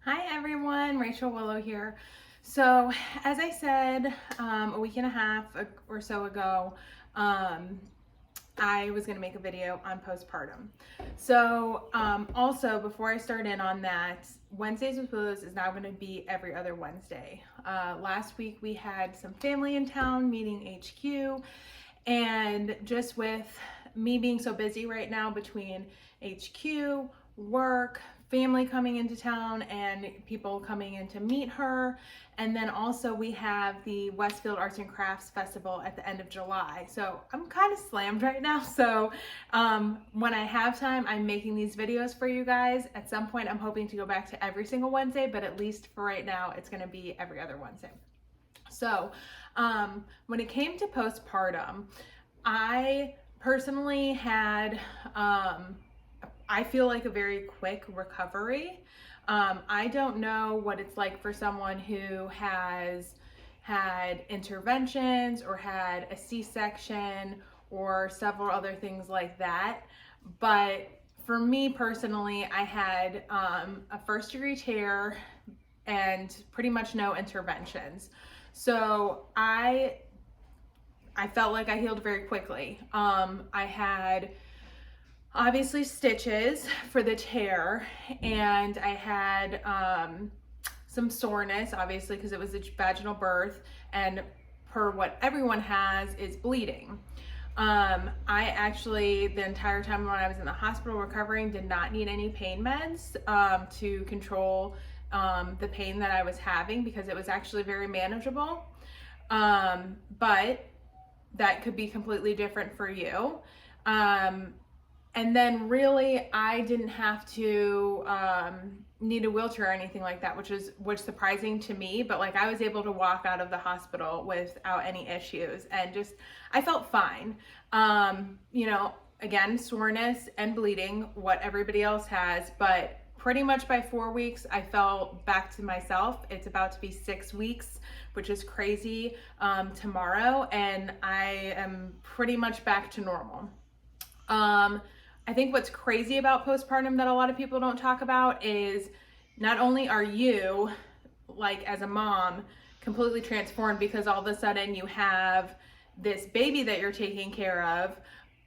Hi everyone, Rachel Willow here. So as I said a week and a half or so ago, I was going to make a video on postpartum. So also before I start in on that, Wednesdays with Willows is now going to be every other Wednesday. Last week we had some family in town meeting HQ, and just with me being so busy right now between HQ, work, family coming into town and people coming in to meet her. And then also we have the Westfield Arts and Crafts Festival at the end of July. So I'm kind of slammed right now. So when I have time, I'm making these videos for you guys. At some point, I'm hoping to go back to every single Wednesday, but at least for right now, it's gonna be every other Wednesday. So when it came to postpartum, I personally had, I feel like a very quick recovery. I don't know what it's like for someone who has had interventions or had a C-section or several other things like that. But for me personally, I had a first-degree tear and pretty much no interventions. So I felt like I healed very quickly. I had obviously stitches for the tear, and I had some soreness, obviously, because it was a vaginal birth, and per what everyone has is bleeding. I actually, the entire time when I was in the hospital recovering, did not need any pain meds to control the pain that I was having, because it was actually very manageable. But that could be completely different for you. And then really, I didn't have to need a wheelchair or anything like that, which was surprising to me. But like, I was able to walk out of the hospital without any issues, and just, I felt fine. You know, again, soreness and bleeding, what everybody else has, but pretty much by 4 weeks, I felt back to myself. It's about to be 6 weeks, which is crazy, tomorrow, and I am pretty much back to normal. I think what's crazy about postpartum that a lot of people don't talk about is not only are you, like as a mom, completely transformed because all of a sudden you have this baby that you're taking care of,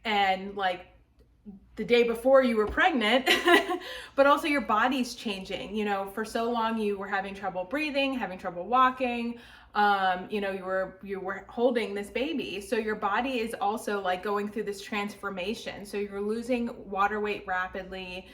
and like the day before you were pregnant, but also your body's changing. You know, for so long you were having trouble breathing, having trouble walking. You know, you were holding this baby, so your body is also like going through this transformation. So you're losing water weight rapidly.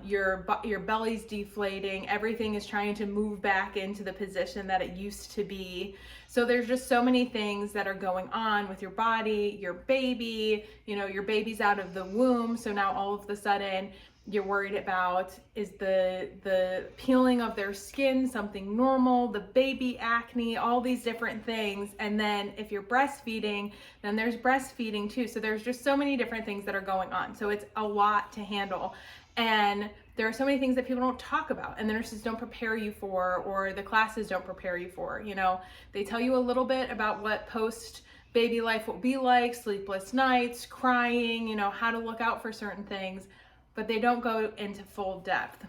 Your belly's deflating. Everything is trying to move back into the position that it used to be. So there's just so many things that are going on with your body, your baby. You know, your baby's out of the womb, so now all of a sudden you're worried about, is the peeling of their skin something normal, the baby acne, all these different things. And then if you're breastfeeding, then there's breastfeeding too. So there's just so many different things that are going on. So it's a lot to handle. And there are so many things that people don't talk about, and the nurses don't prepare you for, or the classes don't prepare you for. You know, they tell you a little bit about what post baby life will be like, sleepless nights, crying, you know, how to look out for certain things, but they don't go into full depth.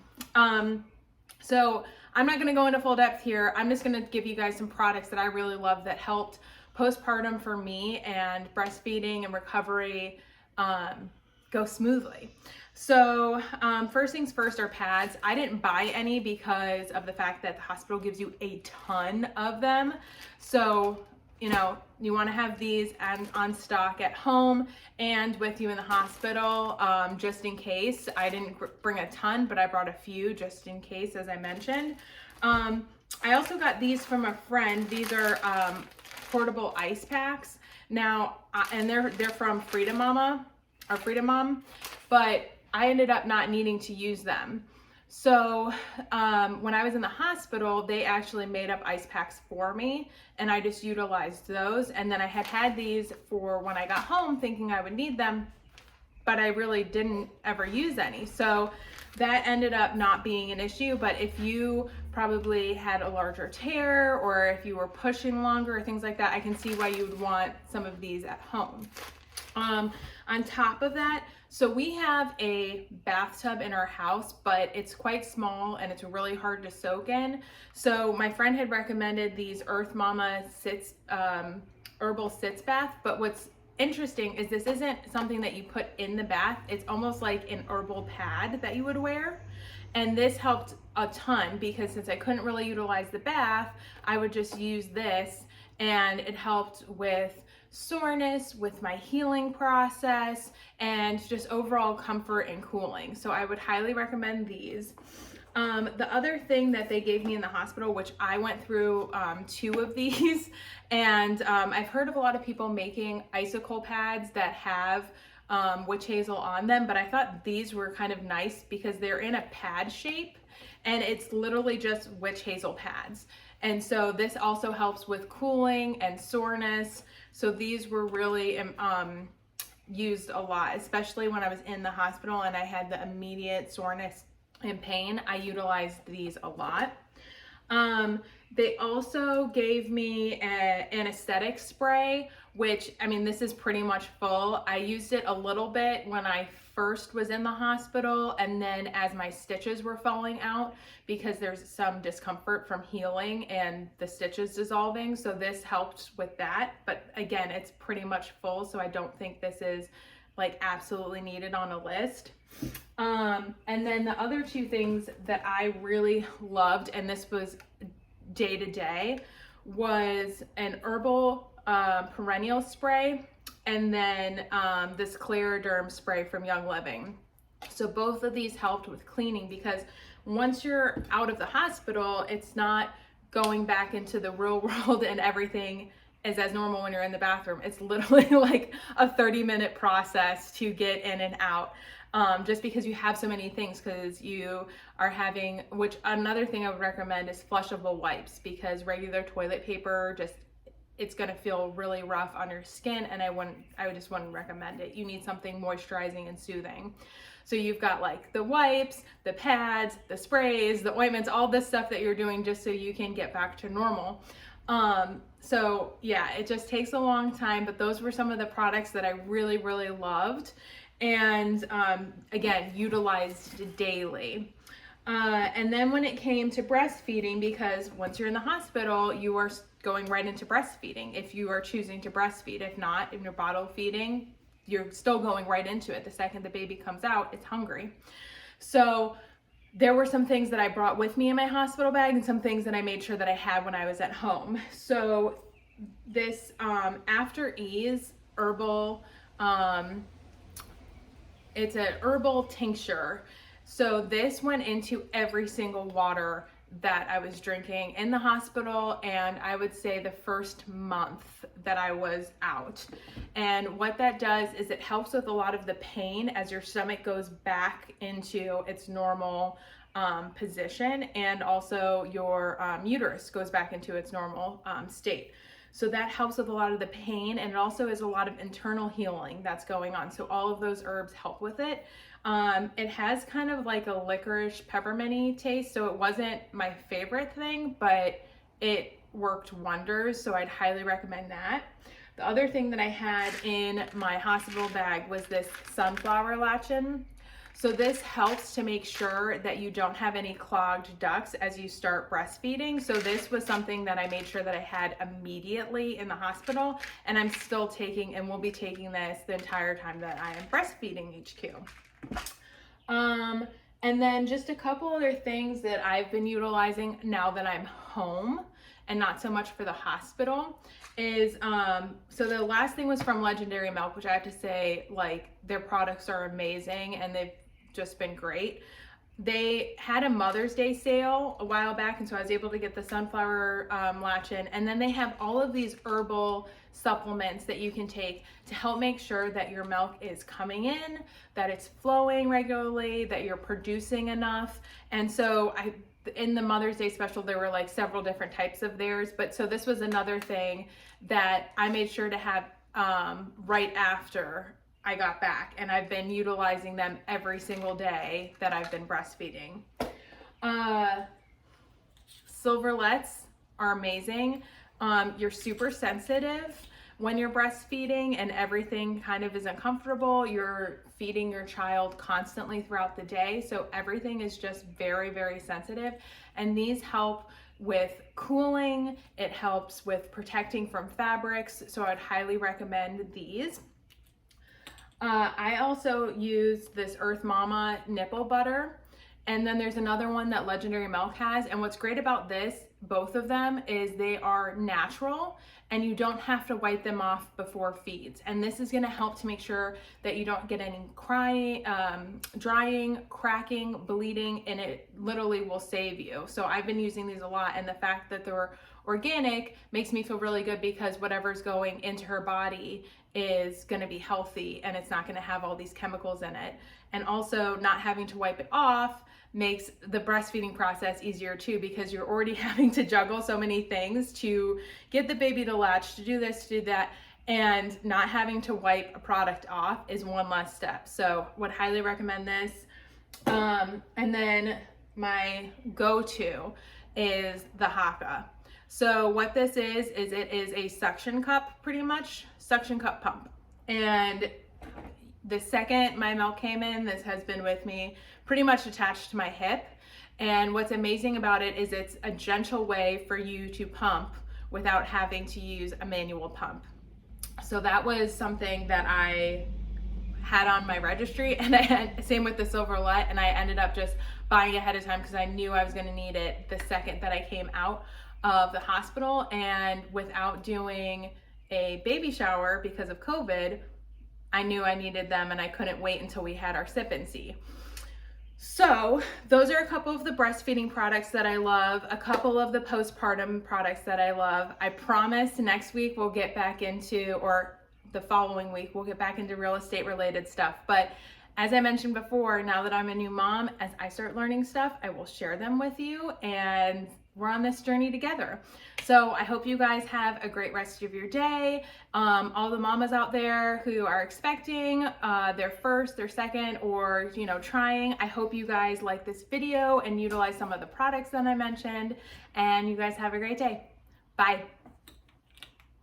So I'm not gonna go into full depth here. I'm just gonna give you guys some products that I really love that helped postpartum for me and breastfeeding and recovery go smoothly. So first things first are pads. I didn't buy any because of the fact that the hospital gives you a ton of them. So, you know, you want to have these on stock at home and with you in the hospital, just in case. I didn't bring a ton, but I brought a few just in case, as I mentioned. I also got these from a friend. These are portable ice packs. Now, and they're from Freedom Mama, or Freedom Mom, but I ended up not needing to use them. So when I was in the hospital, they actually made up ice packs for me, and I just utilized those. And then I had these for when I got home, thinking I would need them, but I really didn't ever use any. So that ended up not being an issue. But if you probably had a larger tear, or if you were pushing longer or things like that, I can see why you would want some of these at home. On top of that, So we have a bathtub in our house, but it's quite small and it's really hard to soak in. So my friend had recommended these Earth Mama herbal sitz bath, but what's interesting is this isn't something that you put in the bath. It's almost like an herbal pad that you would wear. And this helped a ton because since I couldn't really utilize the bath, I would just use this, and it helped with soreness, with my healing process, and just overall comfort and cooling. So I would highly recommend these. The other thing that they gave me in the hospital, which I went through 2 of these, and I've heard of a lot of people making icicle pads that have witch hazel on them, but I thought these were kind of nice because they're in a pad shape and it's literally just witch hazel pads. And so this also helps with cooling and soreness. So these were really used a lot, especially when I was in the hospital and I had the immediate soreness and pain. I utilized these a lot. They also gave me an anesthetic spray, which, I mean, this is pretty much full. I used it a little bit when I first was in the hospital, and then as my stitches were falling out, because there's some discomfort from healing and the stitches dissolving. So this helped with that. But again, it's pretty much full, so I don't think this is like absolutely needed on a list. And then the other 2 things that I really loved, and this was day to day, was an herbal perennial spray, and then this Clariderm spray from Young Living. So both of these helped with cleaning, because once you're out of the hospital, it's not going back into the real world and everything is as normal when you're in the bathroom. It's literally like a 30-minute process to get in and out. Just because you have so many things, because you are having, which another thing I would recommend is flushable wipes, because regular toilet paper it's going to feel really rough on your skin, and I just wouldn't recommend it. You need something moisturizing and soothing. So you've got like the wipes, the pads, the sprays, the ointments, all this stuff that you're doing just so you can get back to normal. So yeah, it just takes a long time, but those were some of the products that I really, really loved. And again, utilized daily. And then when it came to breastfeeding, because once you're in the hospital, you are going right into breastfeeding if you are choosing to breastfeed. If not, if you're bottle feeding, you're still going right into it. The second the baby comes out, it's hungry. So there were some things that I brought with me in my hospital bag and some things that I made sure that I had when I was at home. So this After Ease herbal, it's an herbal tincture. So this went into every single water that I was drinking in the hospital, and I would say the first month that I was out. And what that does is it helps with a lot of the pain as your stomach goes back into its normal position, and also your uterus goes back into its normal state. So that helps with a lot of the pain, and it also is a lot of internal healing that's going on. So all of those herbs help with it. It has kind of like a licorice pepperminty taste, so it wasn't my favorite thing, but it worked wonders, so I'd highly recommend that. The other thing that I had in my hospital bag was this sunflower latchin. So this helps to make sure that you don't have any clogged ducts as you start breastfeeding. So this was something that I made sure that I had immediately in the hospital, and I'm still taking and will be taking this the entire time that I am breastfeeding HQ. And then just a couple other things that I've been utilizing now that I'm home and not so much for the hospital is, so the last thing was from Legendary Milk, which I have to say, like, their products are amazing and they've just been great. They had a Mother's Day sale a while back, and so I was able to get the sunflower latchin, and then they have all of these herbal supplements that you can take to help make sure that your milk is coming in, that it's flowing regularly, that you're producing enough. And so in the Mother's Day special, there were like several different types of theirs, but so this was another thing that I made sure to have right after I got back, and I've been utilizing them every single day that I've been breastfeeding. Silverlets are amazing. You're super sensitive, when you're breastfeeding and everything kind of isn't comfortable, you're feeding your child constantly throughout the day. So everything is just very, very sensitive. And these help with cooling. It helps with protecting from fabrics. So I'd highly recommend these. I also use this Earth Mama nipple butter. And then there's another one that Legendary Milk has. And what's great about this, both of them, is they are natural and you don't have to wipe them off before feeds. And this is gonna help to make sure that you don't get any drying, cracking, bleeding, and it literally will save you. So I've been using these a lot, and the fact that they're organic makes me feel really good because whatever's going into her body is gonna be healthy and it's not gonna have all these chemicals in it. And also not having to wipe it off makes the breastfeeding process easier too, because you're already having to juggle so many things to get the baby to latch, to do this, to do that, and not having to wipe a product off is one less step. So would highly recommend this. And then my go-to is the Haka. So what this is it is a suction cup, pretty much, suction cup pump. And the second my milk came in, this has been with me pretty much attached to my hip. And what's amazing about it is it's a gentle way for you to pump without having to use a manual pump. So that was something that I had on my registry, and I had, same with the Silverlet, and I ended up just buying ahead of time because I knew I was gonna need it the second that I came out of the hospital. And without doing a baby shower because of COVID, I knew I needed them and I couldn't wait until we had our sip and see. So those are a couple of the breastfeeding products that I love, a couple of the postpartum products that I love. I promise next week we'll get back into, or the following week, we'll get back into real estate related stuff. But as I mentioned before, now that I'm a new mom, as I start learning stuff, I will share them with you, and we're on this journey together. So I hope you guys have a great rest of your day. All the mamas out there who are expecting their first, their second, or trying, I hope you guys like this video and utilize some of the products that I mentioned, and you guys have a great day. Bye.